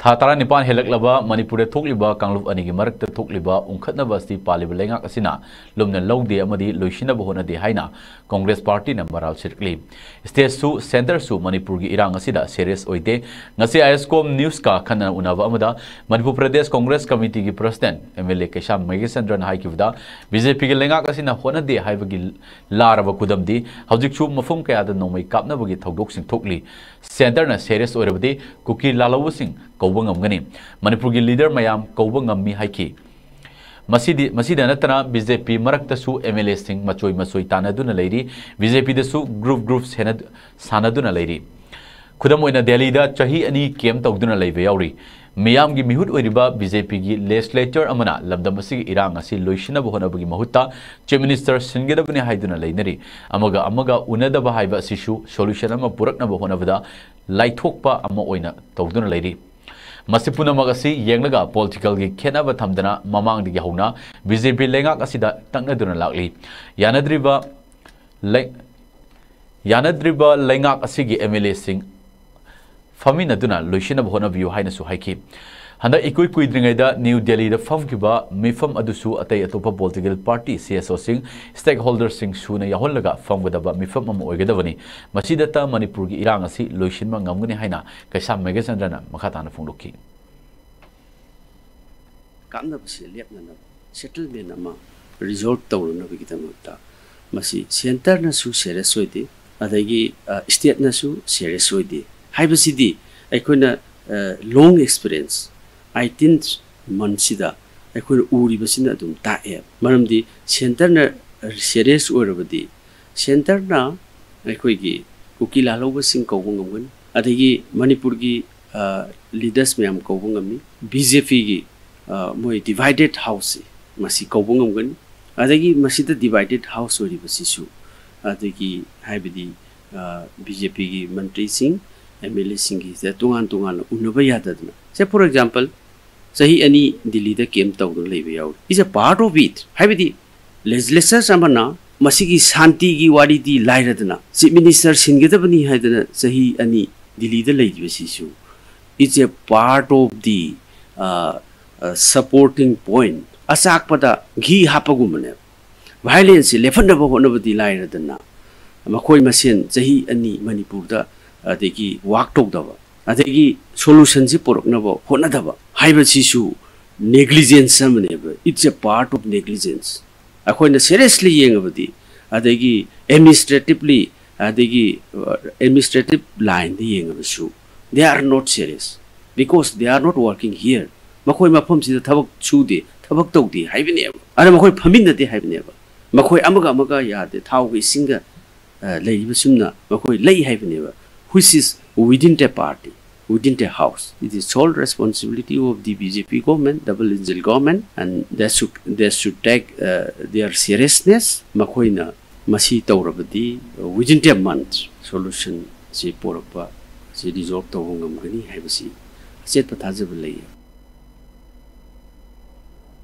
था तारा निपान हेलक्लबा मणिपुर थोकलिबा कांगलुप अनिगी मरक्ता थोकलिबा उंखतनबस्ती पालिबा लेंगाक असिना लुमना लौदे अमदी लोइसिनबा होनदे हाइना कांग्रेस पार्टी न मराल सिरकली स्टेट सु सेंटर सु मणिपुर की इरांग असिदा सीरियस ओइदे ngasi ISCOM news का खन्ना उनाबा अमदा मणिपुर प्रदेश कांग्रेस कमिटी की प्रेसिडेंट MLA केशा मेघचंद्रन हाइकिबदा बीजेपी की लेंगाक असिना होनदे हाइबगी लारबा कुदमदी हौजिकसु मफुम कयादा नोमै कापनबगी थौदोकसिंग थोकली सेंटर न सीरियस ओइरबदी कुकी लालौबसिंग कौबंगमगनी मणिपुर की लीडर मयाम कौबंगमी हाइकी मसीदा नतना बीजेपी मरक्तसु MLA सिंह मचोई मचोई तानदुना लेरी बीजेपी दसु ग्रुप सानदुना लेरी खुदम ओइना दिल्ली दा चाही अनि केम तौदुना लेबे यावरी मियाम की मिहुत ओइरिबा बीजेपी की लेजिस्लेचर अमना लमदमसी इरांग असि लोइसिनब होनबगी महुत्ता चीफ मिनिस्टर सिनगदबने हाइदुना लेनरी अमगा उनदबा हाइबा सिसु सोल्यूशन अमा पुरकनब होनबदा लाइथोकपा अमा ओइना तौदुना लेरी मसिपुना मगसी येंगलगा पॉलिटिकल की खेनाब थमदना ममांगदगी हौना बीजेपी लेंगाक असिदा तंगनदुना लागली यानद्रिबा लेंगाक असिगी MLA सिंह फमीनदुना लोइसिनब होनबियु हाइनसु हाइकी हंदा इकुई कुइद्रिंगैदा न्यू दिल्ली दा फमकिबा मिफम अदुसु अतै अतोपा पॉलिटिकल पार्टी CSO सिंह स्टेक होल्डर सिंह सुना याहोलगा फमगदबा मिफम अम ओइगदबनी मसिदता मणिपुर की इरांग असि लोइसिनबा ngamgani हाइना कैसा मेघचंद्रना मखाताना फोंदोखी कामनबसे लेपनना सेटलमेंट अमा रिजॉल्व तौरनबगिदमता मसी सेंटर नसु सीरियस ओइदे अदगी स्टेट नसु सीरियस ओइदे हाइबसिदी अखोना लॉन्ग एक्सपीरियंस 18 मंथसिदा अखोना उरिबसिना दुम ताए मरमदी सेंटर न सीरियस ओरबदी सेंटर ना अखोगी कुकी लालौबसिंग कौबंगमगन अदगी मणिपुर की लीडर्स मैम कौबंगमनी बीजेपी की मोय डिवाइडेड हाउस मसी कौबंगमगन अदगी मसीदा डिवाइडेड हाउस ओरिबसिसु अदगी हाइबदी बीजेपी की मंत्री सिंह MLA सिंह की तुंगान उन्नब यादना से फॉर एग्जांपल सही अनि दिल्ली दा केम तौदन लेबे याव is a part of it हाइबदी लेजिस्लेचर समना मसीगी शांति की वारी दी लाइरदना चीफ मिनिस्टर सिंगदबनी हाइदना सही अनि दिल्ली दा लेजिबसिसु is a part of the supporting point असाकपदा घी हापगुमने वायलेंस लेफनब होनबदी लाइरदना मखोय मसेन सही अनि मणिपुर दा अदगी वाक तौदब अदगी सोल्यूशन से पुरकनब होनदब हाइबसिसु नेग्लिजेंस अमनेब it's a part of negligence अखोयना सीरियसली येंगबदी अदगी एडमिनिस्ट्रेटिवली अदगी एडमिनिस्ट्रेटिव लाइन दे येंगबसु they are not serious because they are not working here मखोय मफम सिदा थबक छुदे थबक तौदे हाइबनेब अरे मखोय फमिनदे हाइबनेब मखोय अमगा यादे थावगी सिंगा लेइबसुमना मखोय लेइ हाइबनेब which is within the party, within the house. It is sole responsibility of the BJP government, double engine government, and they should take their seriousness. Makoina masi taurabadi within the month solution si porapa si resolve tawangam gani haibasi set pathajabalai.